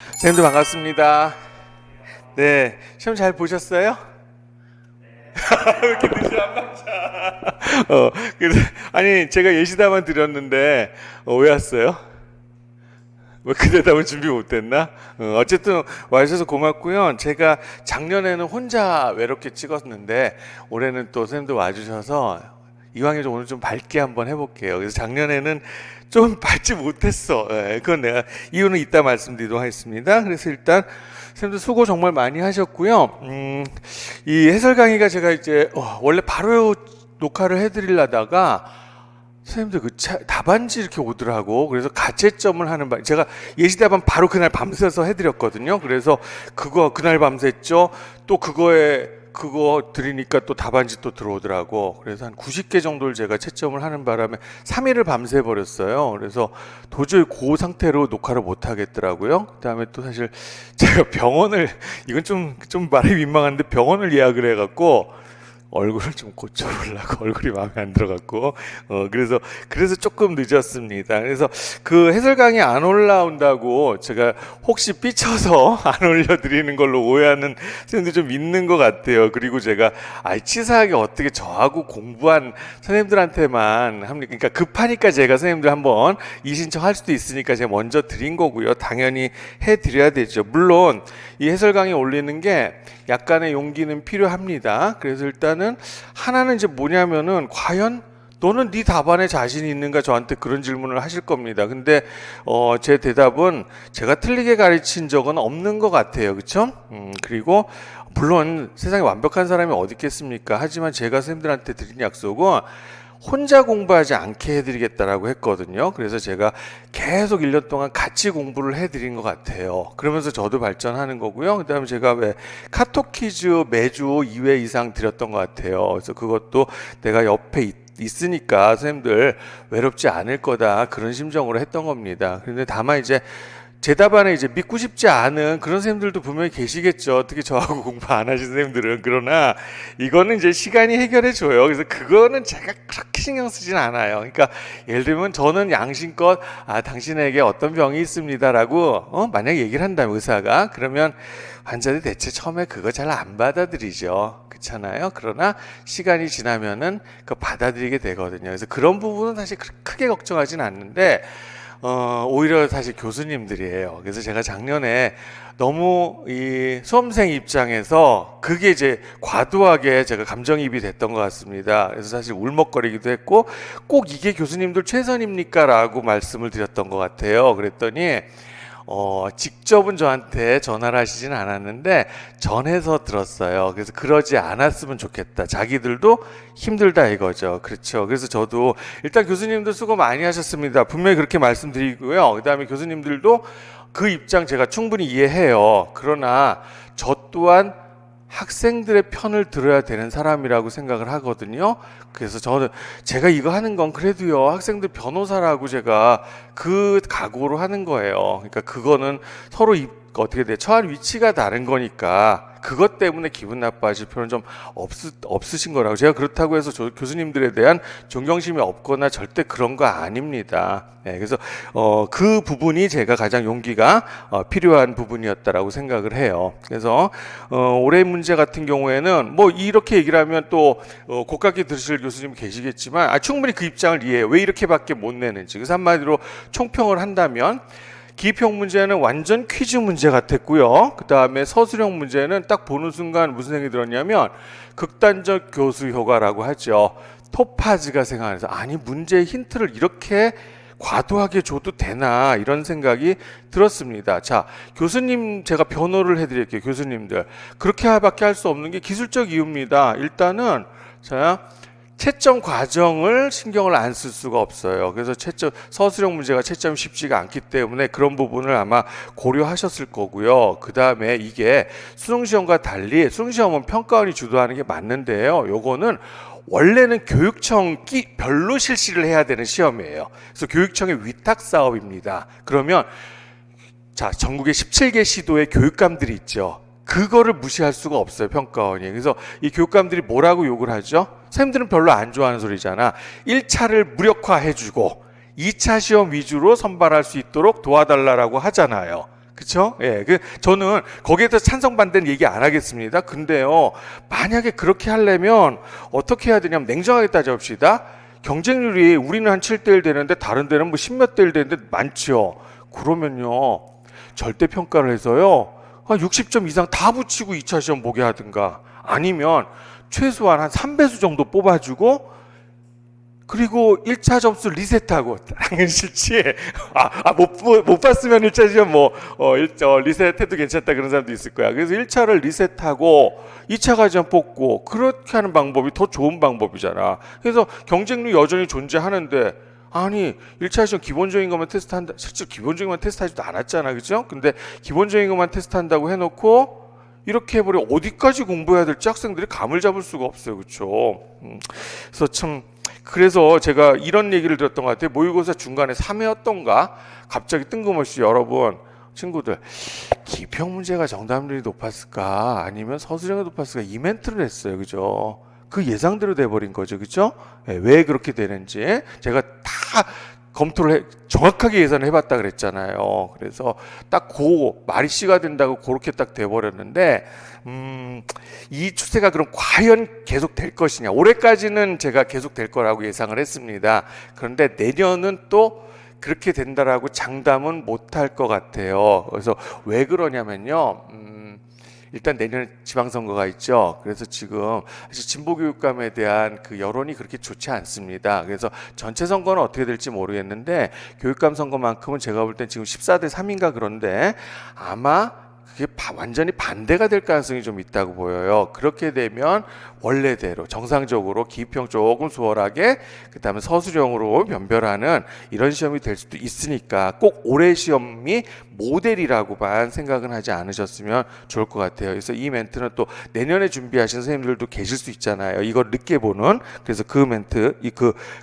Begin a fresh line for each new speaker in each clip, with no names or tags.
선생님도 반갑습니다. 네, 시험 잘 보셨어요? 왜 이렇게 늦지 안 맞아? 그래서 아니 제가 예시다만 드렸는데 왜 왔어요? 그 대답은 준비 못했나? 어쨌든 와주셔서 고맙고요. 제가 작년에는 혼자 외롭게 찍었는데 올해는 또 선생님도 와주셔서 이왕에 오늘 좀 밝게 한번 해볼게요. 그래서 작년에는 좀 밝지 못했어. 그건 내가 이유는 이따 말씀드리도록 하겠습니다. 그래서 일단 선생님도 수고 정말 많이 하셨고요. 이 해설 강의가 제가 이제 원래 바로 녹화를 해드리려다가 선생님들 그 답안지 이렇게 오더라고. 그래서 가채점을 하는 제가 예시답안 바로 그날 밤새서 해드렸거든요. 그래서 그날 밤샜죠. 또 그거 드리니까 또 답안지 또 들어오더라고. 그래서 한 90개 정도를 제가 채점을 하는 바람에 3일을 밤새 버렸어요. 그래서 도저히 그 상태로 녹화를 못 하겠더라고요. 그다음에 또 사실 제가 이건 좀 말이 민망한데 병원을 예약을 해갖고 얼굴을 좀 고쳐보려고 얼굴이 마음에 안 들어갖고 그래서 조금 늦었습니다. 그래서 그 해설 강의 안 올라온다고 제가 혹시 삐쳐서 안 올려드리는 걸로 오해하는 선생님들 좀 있는 것 같아요. 그리고 제가 치사하게 어떻게 저하고 공부한 선생님들한테만 합니까? 그러니까 급하니까 제가 선생님들 한번 이신청할 수도 있으니까 제가 먼저 드린 거고요. 당연히 해드려야 되죠. 물론 이 해설 강의 올리는 게 약간의 용기는 필요합니다. 그래서 일단은 하나는 이제 뭐냐면은 과연 너는 네 답안에 자신이 있는가 저한테 그런 질문을 하실 겁니다. 근데 제 대답은 제가 틀리게 가르친 적은 없는 것 같아요. 그렇죠? 그리고 물론 세상에 완벽한 사람이 어디 있겠습니까? 하지만 제가 선생님들한테 드린 약속은 혼자 공부하지 않게 해드리겠다라고 했거든요. 그래서 제가 계속 1년 동안 같이 공부를 해드린 것 같아요. 그러면서 저도 발전하는 거고요. 그 다음에 제가 왜 카톡 퀴즈 매주 2회 이상 드렸던 것 같아요. 그래서 그것도 내가 옆에 있으니까 선생님들 외롭지 않을 거다 그런 심정으로 했던 겁니다. 그런데 다만 이제 제 답안에 이제 믿고 싶지 않은 그런 선생님들도 분명히 계시겠죠. 특히 저하고 공부 안 하신 선생님들은. 그러나 이거는 이제 시간이 해결해 줘요. 그래서 그거는 제가 그렇게 신경 쓰진 않아요. 그러니까 예를 들면 저는 양심껏 당신에게 어떤 병이 있습니다라고 만약 얘기를 한다면 의사가 그러면 환자들이 대체 처음에 그거 잘 안 받아들이죠. 그렇잖아요. 그러나 시간이 지나면은 그거 받아들이게 되거든요. 그래서 그런 부분은 사실 크게 걱정하진 않는데 오히려 사실 교수님들이에요. 그래서 제가 작년에 너무 이 수험생 입장에서 그게 이제 과도하게 제가 감정이입이 됐던 것 같습니다. 그래서 사실 울먹거리기도 했고 꼭 이게 교수님들 최선입니까? 라고 말씀을 드렸던 것 같아요. 그랬더니 직접은 저한테 전화를 하시진 않았는데 전해서 들었어요. 그래서 그러지 않았으면 좋겠다. 자기들도 힘들다 이거죠. 그렇죠. 그래서 저도 일단 교수님들 수고 많이 하셨습니다. 분명히 그렇게 말씀드리고요. 그 다음에 교수님들도 그 입장 제가 충분히 이해해요. 그러나 저 또한 학생들의 편을 들어야 되는 사람이라고 생각을 하거든요. 그래서 제가 이거 하는 건 그래도요 학생들 변호사라고 제가 그 각오로 하는 거예요. 그러니까 그거는 서로 어떻게 돼 처한 위치가 다른 거니까 그것 때문에 기분 나빠하실 필요는 좀 없으신 거라고. 제가 그렇다고 해서 교수님들에 대한 존경심이 없거나 절대 그런 거 아닙니다. 그래서 그 부분이 제가 가장 용기가 필요한 부분이었다라고 생각을 해요. 그래서 올해 문제 같은 경우에는 뭐 이렇게 얘기를 하면 또 고깝게 들으실 교수님 계시겠지만 충분히 그 입장을 이해해요. 왜 이렇게밖에 못 내는지. 그래서 한마디로 총평을 한다면 기평 문제는 완전 퀴즈 문제 같았고요. 그 다음에 서술형 문제는 딱 보는 순간 무슨 생각이 들었냐면 극단적 교수 효과라고 하죠. 토파즈가 생각나서 문제의 힌트를 이렇게 과도하게 줘도 되나 이런 생각이 들었습니다. 자, 교수님 제가 변호를 해드릴게요. 교수님들 그렇게밖에 할 수 없는 게 기술적 이유입니다. 일단은 채점 과정을 신경을 안 쓸 수가 없어요. 그래서 서술형 문제가 채점이 쉽지가 않기 때문에 그런 부분을 아마 고려하셨을 거고요. 그 다음에 이게 수능시험과 달리 수능시험은 평가원이 주도하는 게 맞는데요. 요거는 원래는 교육청이 별로 실시를 해야 되는 시험이에요. 그래서 교육청의 위탁 사업입니다. 그러면 전국에 17개 시도의 교육감들이 있죠. 그거를 무시할 수가 없어요, 평가원이. 그래서 이 교육감들이 뭐라고 욕을 하죠? 선생님들은 별로 안 좋아하는 소리잖아. 1차를 무력화해주고 2차 시험 위주로 선발할 수 있도록 도와달라고 하잖아요. 그쵸? 예, 저는 거기에서 찬성 반대는 얘기 안 하겠습니다. 근데요, 만약에 그렇게 하려면 어떻게 해야 되냐면 냉정하게 따져봅시다. 경쟁률이 우리는 한 7대1 되는데 다른 데는 뭐 10몇 대1 되는데 많죠. 그러면요, 절대평가를 해서요, 한 60점 이상 다 붙이고 2차 시험 보게 하든가, 아니면 최소한 한 3배수 정도 뽑아주고, 그리고 1차 점수 리셋하고, 당연히 싫지. 못 봤으면 1차 시험 리셋해도 괜찮다 그런 사람도 있을 거야. 그래서 1차를 리셋하고 2차까지 좀 뽑고, 그렇게 하는 방법이 더 좋은 방법이잖아. 그래서 경쟁률 여전히 존재하는데, 아니 1차 시험 기본적인 것만 테스트한다. 실제 기본적인 것만 테스트하지도 않았잖아, 그죠? 근데 기본적인 것만 테스트한다고 해놓고 이렇게 해버려 어디까지 공부해야 될지 학생들이 감을 잡을 수가 없어요, 그렇죠? 그래서 제가 이런 얘기를 들었던 것 같아요. 모의고사 중간에 3회였던가 갑자기 뜬금없이 여러분 친구들 기평 문제가 정답률이 높았을까 아니면 서술형이 높았을까 이 멘트를 했어요, 그죠? 그 예상대로 돼버린 거죠, 그죠? 왜 그렇게 되는지 제가 다 검토를 정확하게 예산을 해봤다 그랬잖아요. 그래서 딱 말이 씨가 된다고 그렇게 딱 돼버렸는데, 이 추세가 그럼 과연 계속 될 것이냐? 올해까지는 제가 계속 될 거라고 예상을 했습니다. 그런데 내년은 또 그렇게 된다라고 장담은 못할 것 같아요. 그래서 왜 그러냐면요. 일단 내년에 지방선거가 있죠. 그래서 지금 사실 진보교육감에 대한 그 여론이 그렇게 좋지 않습니다. 그래서 전체 선거는 어떻게 될지 모르겠는데 교육감 선거만큼은 제가 볼 땐 지금 14대 3인가 그런데 아마 그게 완전히 반대가 될 가능성이 좀 있다고 보여요. 그렇게 되면 원래대로 정상적으로 기입형 조금 수월하게 그다음에 서술형으로 변별하는 이런 시험이 될 수도 있으니까 꼭 올해 시험이 모델이라고만 생각은 하지 않으셨으면 좋을 것 같아요. 그래서 이 멘트는 또 내년에 준비하신 선생님들도 계실 수 있잖아요. 이걸 늦게 보는. 그래서 그 멘트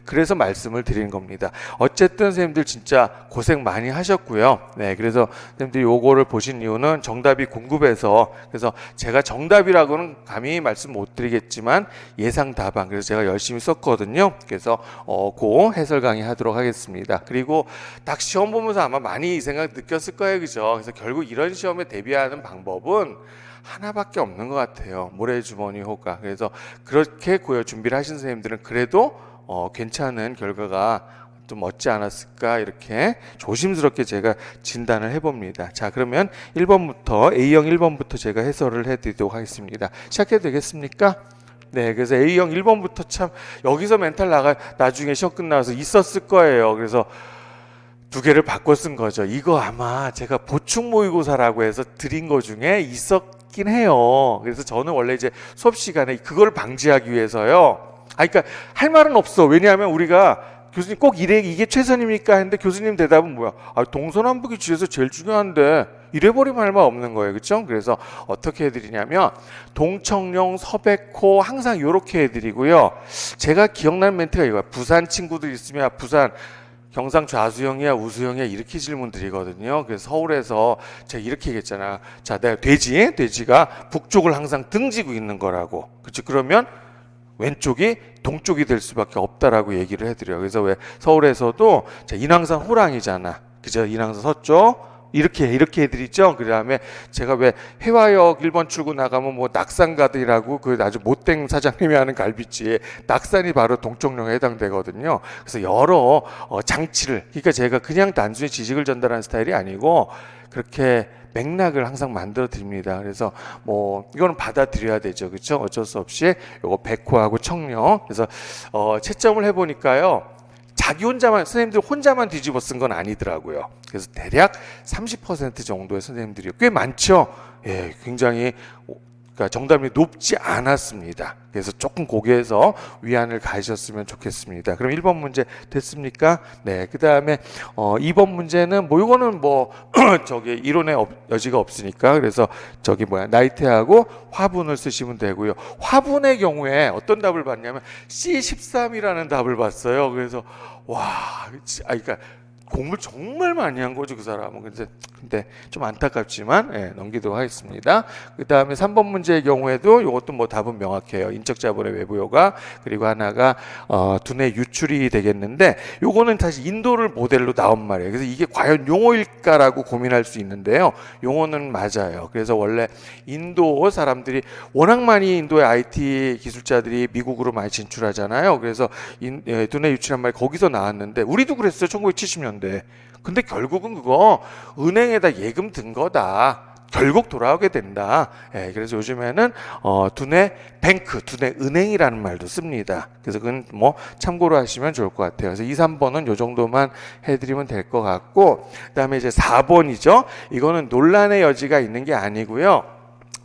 그래서 말씀을 드리는 겁니다. 어쨌든 선생님들 진짜 고생 많이 하셨고요. 네, 그래서 선생님들이 요거를 보신 이유는 정답이 궁금해서, 그래서 제가 정답이라고는 감히 말씀 못 드리겠지만 예상 답안, 그래서 제가 열심히 썼거든요. 그래서 그 해설 강의 하도록 하겠습니다. 그리고 딱 시험 보면서 아마 많이 이 생각 느꼈을 거예요, 그죠? 그래서 결국 이런 시험에 대비하는 방법은 하나밖에 없는 것 같아요. 모래주머니 효과. 그래서 그렇게 준비를 하신 선생님들은 그래도 괜찮은 결과가 좀 얻지 않았을까 이렇게 조심스럽게 제가 진단을 해봅니다. 자, 그러면 1번부터 A형 1번부터 제가 해설을 해드리도록 하겠습니다. 시작해도 되겠습니까? 네, 그래서 A형 1번부터 참 여기서 멘탈 나중에 시험 끝나서 있었을 거예요. 그래서 두 개를 바꿔 쓴 거죠. 이거 아마 제가 보충 모의고사라고 해서 드린 거 중에 있었긴 해요. 그래서 저는 원래 이제 수업 시간에 그걸 방지하기 위해서요. 그러니까 할 말은 없어. 왜냐하면 우리가 교수님 꼭 이게 최선입니까? 했는데 교수님 대답은 뭐야? 동서남북이 지에서 제일 중요한데 이래버리면 할 말 없는 거예요. 그렇죠? 그래서 어떻게 해드리냐면 동청룡, 서백호 항상 이렇게 해드리고요. 제가 기억나는 멘트가 이거야. 부산 친구들 있으면 부산 경상 좌수형이야 우수형이야 이렇게 질문 드리거든요. 그래서 서울에서 제가 이렇게 얘기했잖아. 자, 내가 돼지가 북쪽을 항상 등지고 있는 거라고. 그렇죠? 그러면 왼쪽이 동쪽이 될 수밖에 없다라고 얘기를 해드려요. 그래서 왜 서울에서도 인왕산 호랑이잖아, 그죠? 인왕산 서쪽 이렇게 해드리죠. 그 다음에 제가 왜 해화역 1번 출구 나가면 뭐 낙산가들이라고 그 아주 못된 사장님이 하는 갈비집에 낙산이 바로 동청룡에 해당되거든요. 그래서 여러 장치를, 그러니까 제가 그냥 단순히 지식을 전달하는 스타일이 아니고 그렇게 맥락을 항상 만들어 드립니다. 그래서 뭐 이거는 받아들여야 되죠, 그렇죠? 어쩔 수 없이 요거 백호하고 청룡. 그래서 채점을 해보니까요, 자기 혼자만, 선생님들 혼자만 뒤집어 쓴 건 아니더라고요. 그래서 대략 30% 정도의 선생님들이 꽤 많죠. 예, 굉장히 그러니까 정답이 높지 않았습니다. 그래서 조금 거기에서 위안을 가지셨으면 좋겠습니다. 그럼 1번 문제 됐습니까? 네. 그 다음에 2번 문제는 뭐 이거는 뭐 저기 이론의 여지가 없으니까 그래서 나이테하고 화분을 쓰시면 되고요. 화분의 경우에 어떤 답을 봤냐면 C13이라는 답을 봤어요. 그래서 그러니까 공부를 정말 많이 한 거죠, 그 사람은. 근데 좀 안타깝지만 넘기도록 하겠습니다. 그 다음에 3번 문제의 경우에도 이것도 뭐 답은 명확해요. 인적 자본의 외부 효과, 그리고 하나가 두뇌 유출이 되겠는데, 요거는 사실 인도를 모델로 나온 말이에요. 그래서 이게 과연 용어일까라고 고민할 수 있는데요. 용어는 맞아요. 그래서 원래 인도 사람들이 워낙 많이, 인도의 IT 기술자들이 미국으로 많이 진출하잖아요. 그래서 두뇌 유출한 말이 거기서 나왔는데, 우리도 그랬어요, 1970년대. 근데 결국은 그거 은행에다 예금 든 거다. 결국 돌아오게 된다. 그래서 요즘에는 두뇌 뱅크, 두뇌 은행이라는 말도 씁니다. 그래서 그건 뭐 참고로 하시면 좋을 것 같아요. 그래서 2, 3번은 요 정도만 해드리면 될 것 같고, 그다음에 이제 4번이죠. 이거는 논란의 여지가 있는 게 아니고요.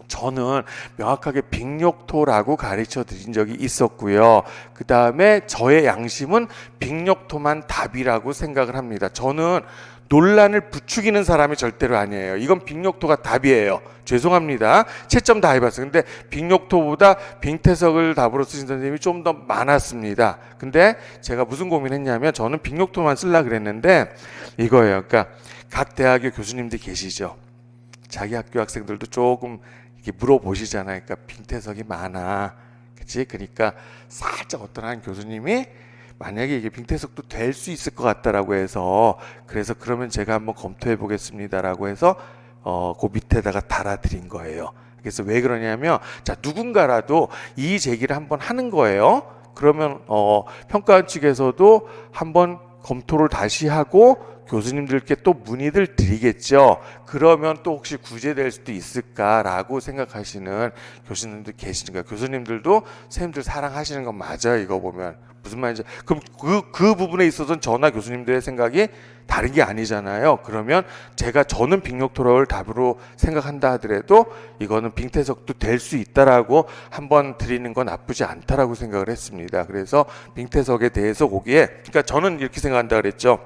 저는 명확하게 빅욕토라고 가르쳐 드린 적이 있었고요. 그 다음에 저의 양심은 빅욕토만 답이라고 생각을 합니다. 저는 논란을 부추기는 사람이 절대로 아니에요. 이건 빅욕토가 답이에요. 죄송합니다. 채점 다 해봤어요. 근데 빅욕토보다 빅태석을 답으로 쓰신 선생님이 좀 더 많았습니다. 근데 제가 무슨 고민했냐면, 저는 빅욕토만 쓰려고 그랬는데 이거예요. 그러니까 각 대학교 교수님들 계시죠. 자기 학교 학생들도 조금 이렇게 물어보시잖아요. 그러니까 빅태석이 많아. 그치? 그러니까 살짝 어떤 한 교수님이 만약에 이게 빅태석도 될 수 있을 것 같다라고 해서, 그래서 그러면 제가 한번 검토해 보겠습니다라고 해서 그 밑에다가 달아드린 거예요. 그래서 왜 그러냐면, 자, 누군가라도 이 제기를 한번 하는 거예요. 그러면 평가원 측에서도 한번 검토를 다시 하고 교수님들께 또 문의를 드리겠죠. 그러면 또 혹시 구제될 수도 있을까라고 생각하시는 교수님들 계시니까, 교수님들도 선생님들 사랑하시는 건 맞아요. 이거 보면 무슨 말인지. 그럼 그 부분에 있어서는 저나 교수님들의 생각이 다른 게 아니잖아요. 그러면 저는 빅욕토를 답으로 생각한다 하더라도 이거는 빅태석도 될 수 있다라고 한번 드리는 건 나쁘지 않다라고 생각을 했습니다. 그래서 빅태석에 대해서 거기에, 그러니까 저는 이렇게 생각한다 그랬죠.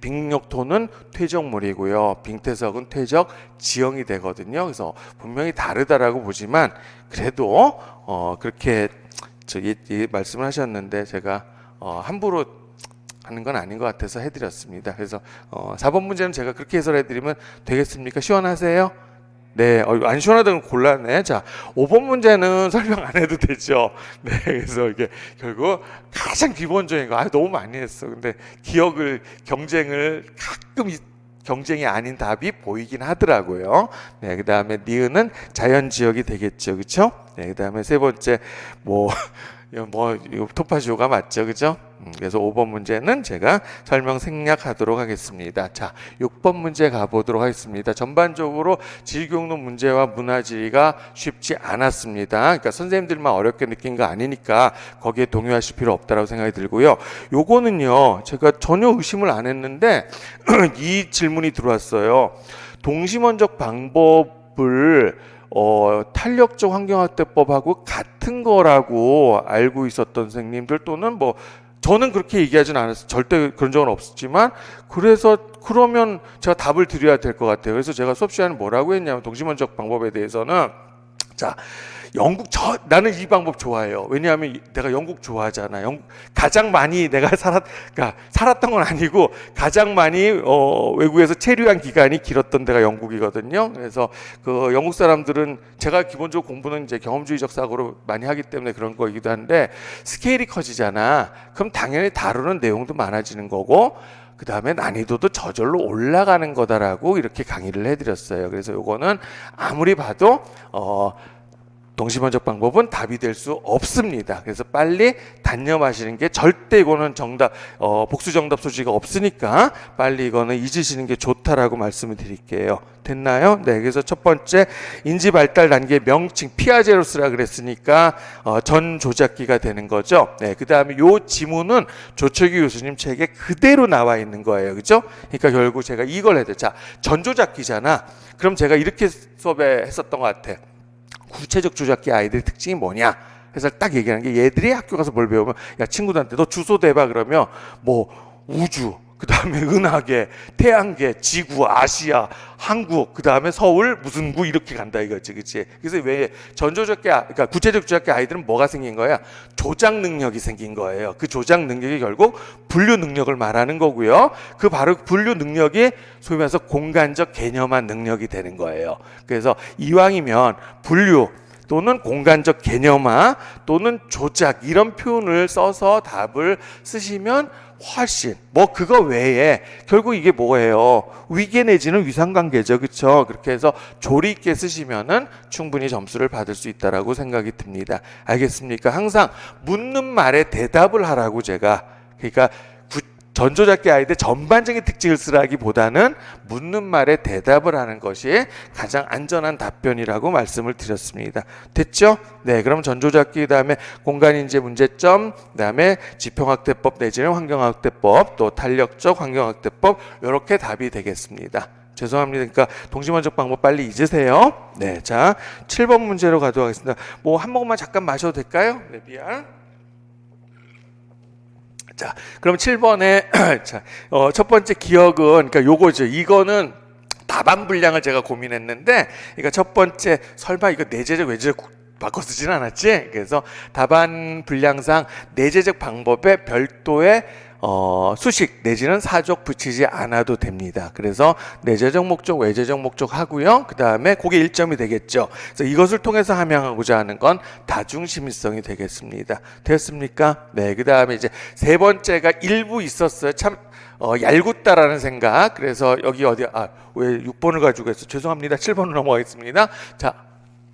빅욕토는 퇴적물이고요. 빅태석은 퇴적 지형이 되거든요. 그래서 분명히 다르다라고 보지만, 그래도 그렇게 말씀을 하셨는데 제가 함부로 하는 건 아닌 것 같아서 해드렸습니다. 그래서 4번 문제는 제가 그렇게 해설해드리면 되겠습니까? 시원하세요? 네, 안 시원하다면 곤란해. 자, 5번 문제는 설명 안 해도 되죠. 네, 그래서 이게 결국 가장 기본적인 거, 너무 많이 했어. 근데 경쟁을 가끔 경쟁이 아닌 답이 보이긴 하더라고요. 네, 그 다음에 니은은 자연지역이 되겠죠. 그렇죠? 네, 그 다음에 세 번째, 이거 토파지오가 맞죠. 그죠? 그래서 5번 문제는 제가 설명 생략하도록 하겠습니다. 자, 6번 문제 가보도록 하겠습니다. 전반적으로 지리교육론 문제와 문화지리가 쉽지 않았습니다. 그러니까 선생님들만 어렵게 느낀 거 아니니까 거기에 동요하실 필요 없다고 생각이 들고요. 요거는요, 제가 전혀 의심을 안 했는데 이 질문이 들어왔어요. 동심원적 방법을 탄력적 환경학대법하고 같은 거라고 알고 있었던 선생님들, 또는 저는 그렇게 얘기하진 않았어요. 절대 그런 적은 없었지만, 그러면 제가 답을 드려야 될 것 같아요. 그래서 제가 수업 시간에 뭐라고 했냐면, 동심원적 방법에 대해서는, 자, 나는 이 방법 좋아해요. 왜냐하면 내가 영국 좋아하잖아. 가장 많이 내가 그러니까 살았던 건 아니고 가장 많이 외국에서 체류한 기간이 길었던 데가 영국이거든요. 그래서 그 영국 사람들은, 제가 기본적으로 공부는 이제 경험주의적 사고로 많이 하기 때문에 그런 거이기도 한데, 스케일이 커지잖아. 그럼 당연히 다루는 내용도 많아지는 거고, 그 다음에 난이도도 저절로 올라가는 거다라고 이렇게 강의를 해드렸어요. 그래서 요거는 아무리 봐도 동심원적 방법은 답이 될 수 없습니다. 그래서 빨리 단념하시는 게, 절대 이거는 복수 정답 소지가 없으니까 빨리 이거는 잊으시는 게 좋다라고 말씀을 드릴게요. 됐나요? 네, 그래서 첫 번째, 인지 발달 단계 명칭 피아제로스라 그랬으니까 전 조작기가 되는 거죠. 네, 그 다음에 요 지문은 조철기 교수님 책에 그대로 나와 있는 거예요. 그죠? 그러니까 결국 제가 이걸 해야 돼. 자, 전 조작기잖아. 그럼 제가 이렇게 수업에 했었던 것 같아. 구체적 조작기 아이들의 특징이 뭐냐? 그래서 딱 얘기하는 게, 얘들이 학교 가서 뭘 배우면, 야, 친구들한테 너 주소 대봐 그러면 우주, 그 다음에 은하계, 태양계, 지구, 아시아, 한국, 그 다음에 서울, 무슨 구 이렇게 간다 이거지, 그치? 그래서 왜 전조적계, 그러니까 구체적 주작계 아이들은 뭐가 생긴 거야? 조작 능력이 생긴 거예요. 그 조작 능력이 결국 분류 능력을 말하는 거고요. 그 바로 분류 능력이 소위 말해서 공간적 개념화 능력이 되는 거예요. 그래서 이왕이면 분류 또는 공간적 개념화 또는 조작 이런 표현을 써서 답을 쓰시면 훨씬 뭐 그거 외에 결국 이게 뭐예요? 위계 내지는 위상관계죠, 그렇죠? 그렇게 해서 조리 있게 쓰시면은 충분히 점수를 받을 수 있다라고 생각이 듭니다. 알겠습니까? 항상 묻는 말에 대답을 하라고 제가 그러니까 전조작계 아이들 전반적인 특징을 쓰라기보다는 묻는 말에 대답을 하는 것이 가장 안전한 답변이라고 말씀을 드렸습니다. 됐죠? 네, 그럼 전조작계 그다음에 공간인재 문제점, 그다음에 지평학대법 내지는 환경학대법, 또 탄력적 환경학대법 이렇게 답이 되겠습니다. 죄송합니다. 그러니까 동시먼적 방법 빨리 잊으세요. 네, 자 7번 문제로 가도록 하겠습니다. 뭐 한 모금만 잠깐 마셔도 될까요? 네, 미안. 자, 그럼 7번에 자, 첫 번째 기억은 그러니까 요거죠. 이거는 답안 분량을 제가 고민했는데, 그러니까 첫 번째 설마 이거 내재적 외재적 바꿔 쓰진 않았지? 그래서 답안 분량상 내재적 방법에 별도의 수식 내지는 사족 붙이지 않아도 됩니다. 그래서 내재적 목적, 외재적 목적 하고요. 그 다음에 그게 1점이 되겠죠. 그래서 이것을 통해서 함양하고자 하는 건 다중심의성이 되겠습니다. 되었습니까? 네. 그 다음에 이제 세 번째가 일부 있었어요. 참 얄궂다라는 생각. 그래서 여기 어디 왜 6번을 가지고 했어? 죄송합니다. 7번으로 넘어가겠습니다. 자.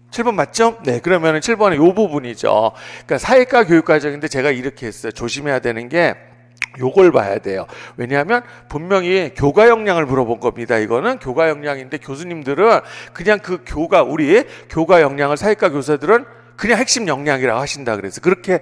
7번 맞죠? 네, 그러면 7번은 요 부분이죠. 그러니까 사회과 교육과정인데 제가 이렇게 했어요. 조심해야 되는 게 요걸 봐야 돼요. 왜냐하면 분명히 교과 역량을 물어본 겁니다. 이거는 교과 역량인데 교수님들은 그냥 그 우리 교과 역량을 사회과 교사들은 그냥 핵심 역량이라고 하신다 그래서 그렇게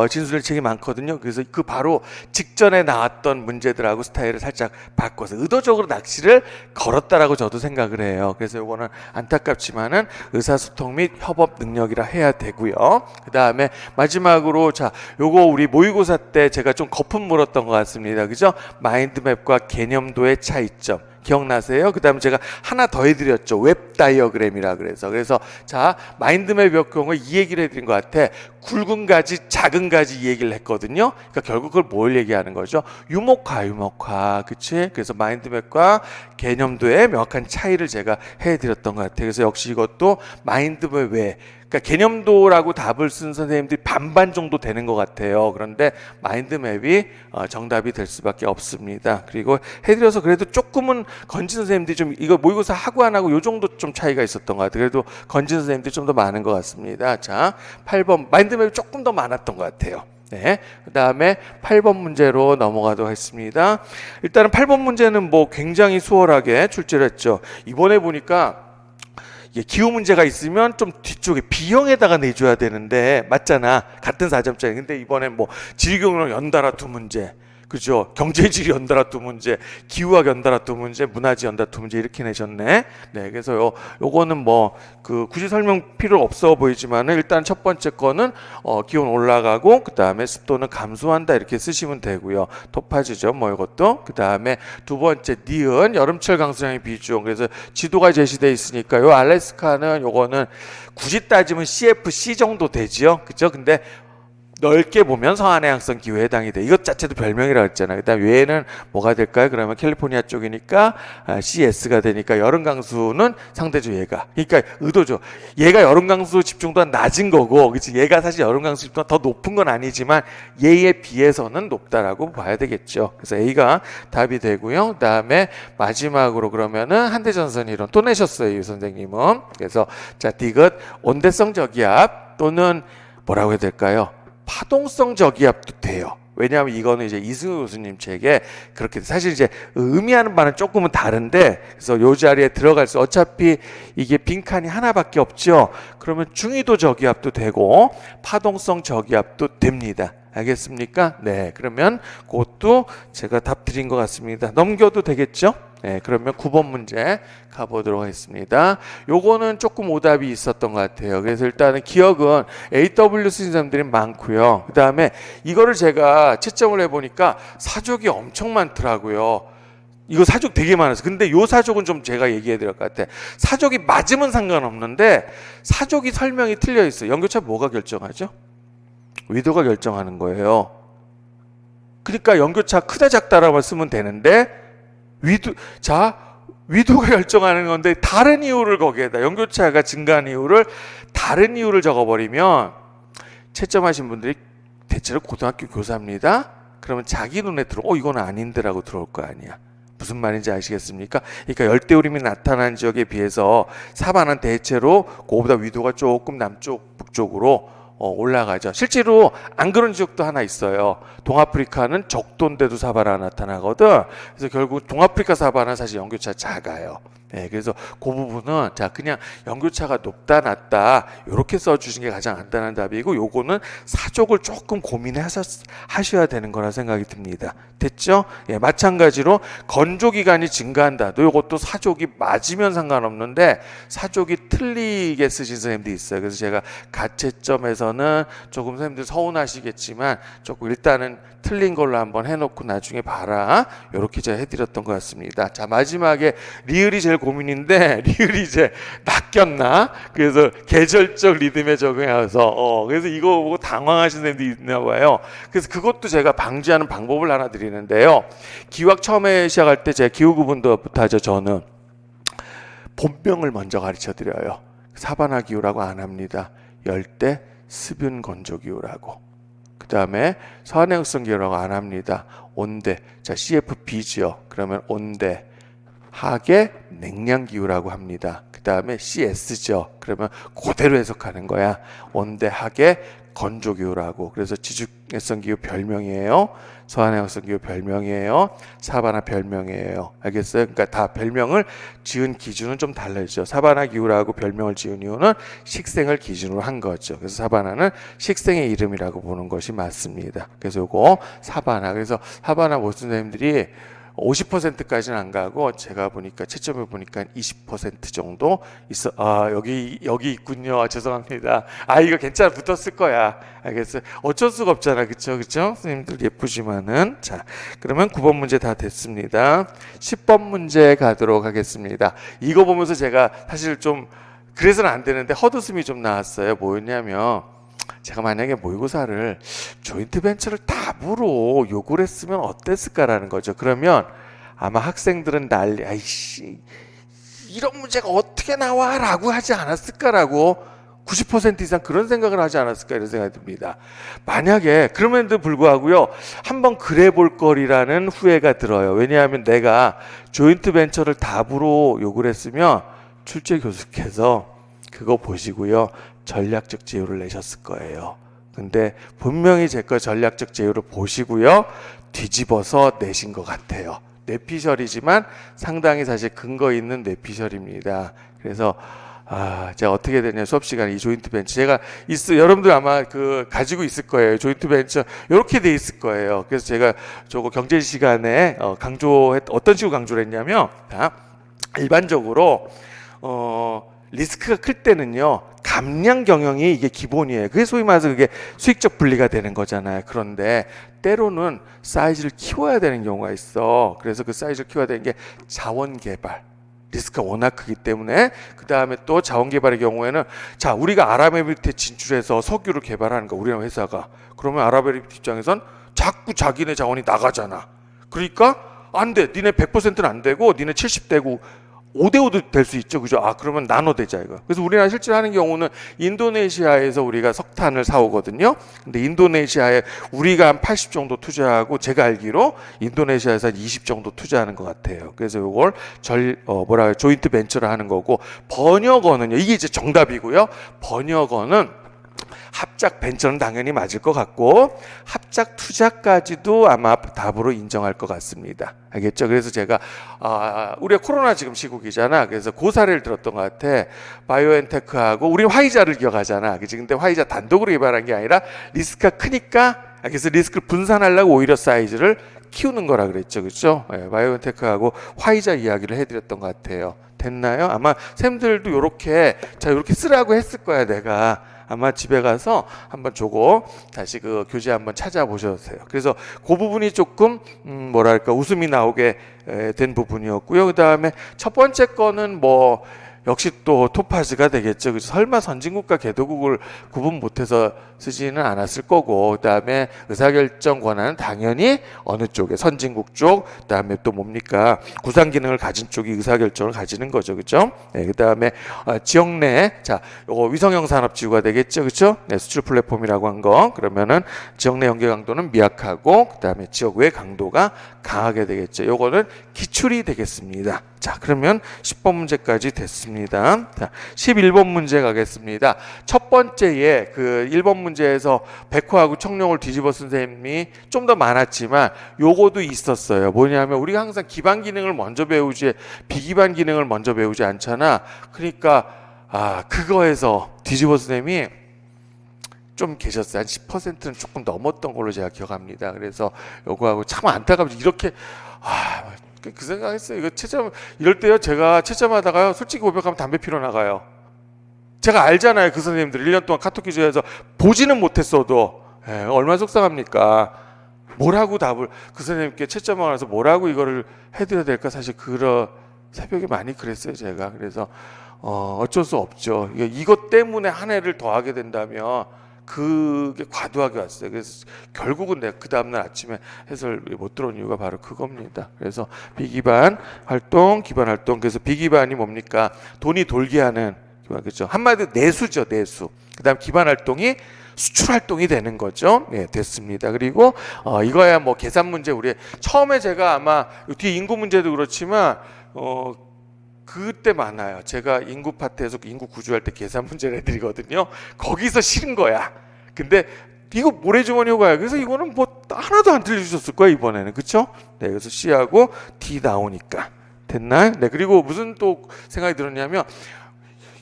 진술된 책이 많거든요. 그래서 그 바로 직전에 나왔던 문제들하고 스타일을 살짝 바꿔서 의도적으로 낚시를 걸었다라고 저도 생각을 해요. 그래서 요거는 안타깝지만은 의사소통 및 협업 능력이라 해야 되고요. 그 다음에 마지막으로 자 요거 우리 모의고사 때 제가 좀 거품 물었던 것 같습니다. 그죠? 마인드맵과 개념도의 차이점. 기억나세요? 그 다음에 제가 하나 더 해드렸죠. 웹 다이어그램이라 그래서 자 마인드맵 역경을 이 얘기를 해드린 것 같아. 굵은 가지 작은 가지 이 얘기를 했거든요. 그러니까 결국 그걸 뭘 얘기하는 거죠? 유목화 그치? 그래서 마인드맵과 개념도의 명확한 차이를 제가 해드렸던 것 같아요. 그래서 역시 이것도 마인드맵 외에 그러니까 개념도라고 답을 쓴 선생님들이 반반 정도 되는 것 같아요. 그런데 마인드맵이 정답이 될 수밖에 없습니다. 그리고 해드려서 그래도 조금은 건진 선생님들이 좀 이거 모의고사 하고 안 하고 요 정도 좀 차이가 있었던 것 같아요. 그래도 건진 선생님들이 좀 더 많은 것 같습니다. 자, 8번 마인드맵이 조금 더 많았던 것 같아요. 네, 그 다음에 8번 문제로 넘어가도록 하겠습니다. 일단은 8번 문제는 뭐 굉장히 수월하게 출제를 했죠. 이번에 보니까 기후 문제가 있으면 좀 뒤쪽에 B형에다가 내줘야 되는데 맞잖아. 같은 4점짜리. 근데 이번엔 뭐 지리경영 연달아 두 문제, 그죠? 경제지리 연달아 두 문제, 기후학 연달아 두 문제, 문화지 연달아 두 문제 이렇게 내셨네. 네, 그래서 요거는 뭐 그 굳이 설명 필요 없어 보이지만은 일단 첫 번째 거는 기온 올라가고 그 다음에 습도는 감소한다 이렇게 쓰시면 되고요. 토파지죠, 뭐 이것도. 그 다음에 두 번째 니은 여름철 강수량의 비중. 그래서 지도가 제시되어 있으니까 요 알래스카는 요거는 굳이 따지면 CFC 정도 되지요, 그죠? 근데 넓게 보면 서한해양성 기후에 해당이 돼. 이것 자체도 별명이라고 했잖아요. 그다음 외에는 뭐가 될까요? 그러면 캘리포니아 쪽이니까 CS가 되니까 여름 강수는 상대적 얘가. 그러니까 의도죠. 얘가 여름 강수 집중도가 낮은 거고, 그렇지? 얘가 사실 여름 강수 집중도가 더 높은 건 아니지만 얘에 비해서는 높다라고 봐야 되겠죠. 그래서 A가 답이 되고요. 그다음에 마지막으로 그러면은 한대전선 이론 또 내셨어요, 이 선생님은. 그래서 자, 디귿 온대성 저기압 또는 뭐라고 해야 될까요? 파동성 저기압도 돼요. 왜냐하면 이거는 이제 이승우 교수님 책에 그렇게 사실 이제 의미하는 바는 조금은 다른데 그래서 요 자리에 들어갈 수 어차피 이게 빈칸이 하나밖에 없죠. 그러면 중위도 저기압도 되고 파동성 저기압도 됩니다. 알겠습니까? 네, 그러면 그것도 제가 답 드린 것 같습니다. 넘겨도 되겠죠? 네, 그러면 9번 문제 가보도록 하겠습니다. 요거는 조금 오답이 있었던 것 같아요. 그래서 일단은 기억은 AW 쓰신 사람들이 많고요. 그 다음에 이거를 제가 채점을 해보니까 사족이 엄청 많더라고요. 이거 사족 되게 많았어요. 근데 요 사족은 좀 제가 얘기해야 될 것 같아. 사족이 맞으면 상관없는데 사족이 설명이 틀려 있어요. 연교차 뭐가 결정하죠? 위도가 결정하는 거예요. 그러니까 연교차 크다 작다라고 쓰면 되는데 위도가 결정하는 건데 다른 이유를 거기에다 연교차가 증가한 이유를 다른 이유를 적어버리면 채점하신 분들이 대체로 고등학교 교사입니다. 그러면 자기 눈에 이건 아닌데라고 들어올 거 아니야. 무슨 말인지 아시겠습니까? 그러니까 열대우림이 나타난 지역에 비해서 사바나는 대체로 그거보다 위도가 조금 남쪽 북쪽으로 올라가죠. 실제로 안 그런 지역도 하나 있어요. 동아프리카는 적도인데도 사바나가 나타나거든. 그래서 결국 동아프리카 사바나는 사실 연교차 작아요. 네, 그래서 그 부분은 자 그냥 연교차가 높다 낮다 이렇게 써주신 게 가장 간단한 답이고, 요거는 사족을 조금 고민하셔야 되는 거라 생각이 듭니다. 됐죠? 예, 마찬가지로 건조 기간이 증가한다도 요것도 사족이 맞으면 상관없는데 사족이 틀리게 쓰신 선생님도 있어요. 그래서 제가 가채점에서는 조금 선생님들 서운하시겠지만 조금 일단은 틀린 걸로 한번 해놓고 나중에 봐라, 이렇게 제가 해드렸던 것 같습니다. 자, 마지막에 리을이 제일 고민인데 리을이 이제 낚였나? 그래서 계절적 리듬에 적응해서 그래서 이거 보고 당황하신 선생님도 있나 봐요. 그래서 그것도 제가 방지하는 방법을 하나 드리는데요. 기후학 처음에 시작할 때 제가 기후 구분부터 하죠. 저는 본명을 먼저 가르쳐 드려요. 사바나 기후라고 안 합니다. 열대 수분 건조 기후라고. 그 다음에 서한해역성 기후라고 안 합니다. 온대. 자, CFB죠. 그러면 온대 하계 냉량 기후라고 합니다. 그 다음에 CS죠. 그러면 그대로 해석하는 거야. 온대 하계 건조 기후라고. 그래서 지중해성 기후 별명이에요. 서한해역성 기후 별명이에요. 사바나 별명이에요. 알겠어요? 그러니까 다 별명을 지은 기준은 좀 다르죠. 사바나 기후라고 별명을 지은 이유는 식생을 기준으로 한 거죠. 그래서 사바나는 식생의 이름이라고 보는 것이 맞습니다. 그래서 이거 사바나. 그래서 사바나 모든 선생님들이 50%까지는 안 가고 제가 보니까 채점해 보니까 20% 정도 있어. 여기 있군요. 죄송합니다. 이거 괜찮아, 붙었을 거야. 알겠어요. 어쩔 수가 없잖아. 그쵸? 선생님들 예쁘지만은. 자, 그러면 9번 문제 다 됐습니다. 10번 문제 가도록 하겠습니다. 이거 보면서 제가 사실 좀 그래서는 안 되는데 헛웃음이 좀 나왔어요. 뭐였냐면, 제가 만약에 모의고사를 조인트 벤처를 답으로 요구를 했으면 어땠을까라는 거죠. 그러면 아마 학생들은 아이씨 이런 문제가 어떻게 나와? 라고 하지 않았을까라고 90% 이상 그런 생각을 하지 않았을까 이런 생각이 듭니다. 만약에 그럼에도 불구하고요 한번 그래 볼 거리라는 후회가 들어요. 왜냐하면 내가 조인트 벤처를 답으로 요구를 했으면 출제 교수께서 그거 보시고요 전략적 제휴를 내셨을 거예요. 근데 분명히 제 거 전략적 제휴를 보시고요 뒤집어서 내신 것 같아요. 뇌피셜이지만 상당히 사실 근거 있는 뇌피셜입니다. 그래서 제가 어떻게 되냐, 수업 시간에 이 조인트 벤처 제가 여러분들 아마 가지고 있을 거예요. 조인트 벤처 이렇게 돼 있을 거예요. 그래서 제가 저거 경제 시간에 어떤 식으로 강조를 했냐면, 일반적으로 리스크가 클 때는요 감량 경영이 이게 기본이에요. 그게 소위 말해서 그게 수익적 분리가 되는 거잖아요. 그런데 때로는 사이즈를 키워야 되는 경우가 있어. 그래서 그 사이즈를 키워야 되는 게 자원 개발, 리스크가 워낙 크기 때문에. 그 다음에 또 자원 개발의 경우에는 자 우리가 아랍에미리트에 진출해서 석유를 개발하는 거 우리나라 회사가, 그러면 아랍에미리트 입장에선 자꾸 자기네 자원이 나가잖아. 그러니까 안 돼. 니네 100%는 안 되고 니네 70되고 5대5도 될 수 있죠. 그죠? 그러면 나눠되자 이거. 그래서 우리나라 실제로 하는 경우는 인도네시아에서 우리가 석탄을 사오거든요. 근데 인도네시아에 우리가 한 80 정도 투자하고 제가 알기로 인도네시아에서 한 20 정도 투자하는 것 같아요. 그래서 이걸 조인트 벤처를 하는 거고, 번역어는요. 이게 이제 정답이고요. 번역어는 합작 벤처는 당연히 맞을 것 같고 합작 투자까지도 아마 답으로 인정할 것 같습니다. 알겠죠? 그래서 제가 우리가 코로나 지금 시국이잖아. 그래서 그 사례를 들었던 것 같아. 바이오엔테크하고 우리 화이자를 기억하잖아. 그치? 근데 화이자 단독으로 개발한 게 아니라 리스크가 크니까, 그래서 리스크를 분산하려고 오히려 사이즈를 키우는 거라 그랬죠, 그렇죠? 예, 바이오엔테크하고 화이자 이야기를 해드렸던 것 같아요. 됐나요? 아마 쌤들도 요렇게 자 요렇게 쓰라고 했을 거야 내가. 아마 집에 가서 한번 저거 다시 그 교재 한번 찾아보셨어요. 그래서 그 부분이 조금 뭐랄까 웃음이 나오게 된 부분이었고요. 그 다음에 첫 번째 거는 뭐 역시 또 토파즈가 되겠죠. 그래서 설마 선진국과 개도국을 구분 못해서 쓰지는 않았을 거고, 그다음에 의사결정 권한은 당연히 어느 쪽에 선진국 쪽, 그다음에 또 뭡니까 구상 기능을 가진 쪽이 의사결정을 가지는 거죠, 그렇죠? 네, 그다음에 지역 내, 자, 요거 위성형 산업지구가 되겠죠, 그렇죠? 네, 수출 플랫폼이라고 한 거. 그러면은 지역 내 연계 강도는 미약하고, 그다음에 지역 외 강도가 강하게 되겠죠. 요거는 기출이 되겠습니다. 자, 그러면 10번 문제까지 됐습니다. 자, 11번 문제 가겠습니다. 첫 번째에 그 1번 문제에서 백호하고 청룡을 뒤집어 쓴 선생님이 좀 더 많았지만 요거도 있었어요. 뭐냐면 우리가 항상 기반 기능을 먼저 배우지 비기반 기능을 먼저 배우지 않잖아. 그러니까 그거에서 뒤집어 쓴 선생님이 좀 계셨어요. 한 10%는 조금 넘었던 걸로 제가 기억합니다. 그래서 요거하고 참 안타깝죠. 이렇게 그 생각했어요. 이거 채점 이럴 때요. 제가 채점하다가요. 솔직히 고백하면 담배 피러 나가요. 제가 알잖아요. 그 선생님들 1년 동안 카톡 기조에서 보지는 못했어도 얼마나 속상합니까? 뭐라고 답을 그 선생님께 채점하고 나서 뭐라고 이거를 해드려야 될까? 사실 새벽에 많이 그랬어요. 제가. 그래서 어쩔 수 없죠. 이것 때문에 한 해를 더 하게 된다면 그게 과도하게 왔어요. 그래서 결국은 내가 그 다음날 아침에 해설 못 들어온 이유가 바로 그겁니다. 그래서 비기반 활동, 기반 활동. 그래서 비기반이 뭡니까? 돈이 돌게 하는 기반, 그렇죠? 한마디로 내수죠, 내수. 그다음 기반 활동이 수출 활동이 되는 거죠. 네, 됐습니다. 그리고 이거야 뭐 계산 문제 우리 처음에 제가 아마 뒤에 인구 문제도 그렇지만 그때 많아요. 제가 인구 파트에서 인구 구조할 때 계산 문제를 해드리거든요. 거기서 싫은 거야. 근데 이거 모래주머니 효과야. 그래서 이거는 뭐 하나도 안 틀려주셨을 거야 이번에는. 그쵸? 네, 그래서 C하고 D 나오니까 됐나요? 네, 그리고 무슨 또 생각이 들었냐면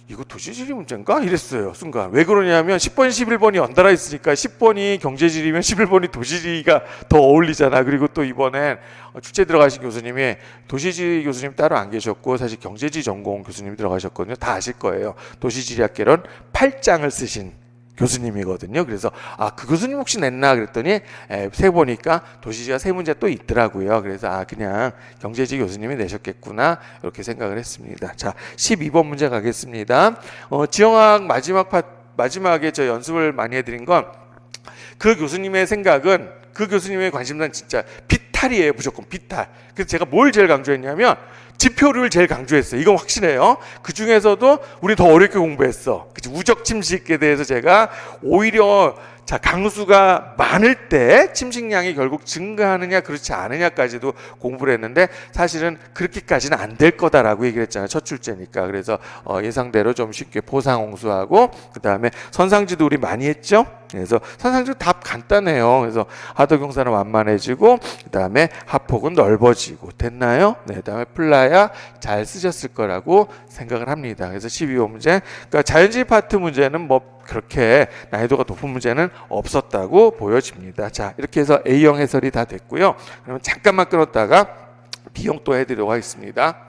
이거 도시지리 문제인가? 이랬어요. 순간. 왜 그러냐면 10번, 11번이 연달아 있으니까 10번이 경제지리면 11번이 도시지리가 더 어울리잖아. 그리고 또 이번엔 출제 들어가신 교수님이 도시지리 교수님 따로 안 계셨고 사실 경제지 전공 교수님이 들어가셨거든요. 다 아실 거예요. 도시지리학개론 8장을 쓰신 교수님이거든요. 그래서 그 교수님 혹시 냈나 그랬더니 세 보니까 도시지가 세 문제 또 있더라고요. 그래서 그냥 경제지 교수님이 내셨겠구나 이렇게 생각을 했습니다. 자, 12번 문제 가겠습니다. 지형학 마지막에 저 연습을 많이 해드린 건 그 교수님의 생각은 그 교수님의 관심사는 진짜 비탈이에요. 무조건 비탈. 그래서 제가 뭘 제일 강조했냐면 지표를 제일 강조했어요. 이건 확실해요. 그 중에서도 우리 더 어렵게 공부했어. 우적 침식에 대해서 제가 오히려 강수가 많을 때 침식량이 결국 증가하느냐 그렇지 않느냐까지도 공부를 했는데 사실은 그렇게까지는 안 될 거다라고 얘기를 했잖아요. 첫 출제니까. 그래서 예상대로 좀 쉽게 포상홍수하고 그 다음에 선상지도 우리 많이 했죠. 그래서 선상지도 답 간단해요. 그래서 하도경사는 완만해지고 그 다음에 하폭은 넓어지고 됐나요? 네, 그 다음에 플라야 잘 쓰셨을 거라고 생각을 합니다. 그래서 12호 문제, 그러니까 자연지리 파트 문제는 뭐 그렇게 난이도가 높은 문제는 없었다고 보여집니다. 자, 이렇게 해서 A형 해설이 다 됐고요. 그러면 잠깐만 끊었다가 B형 또 해드리도록 하겠습니다.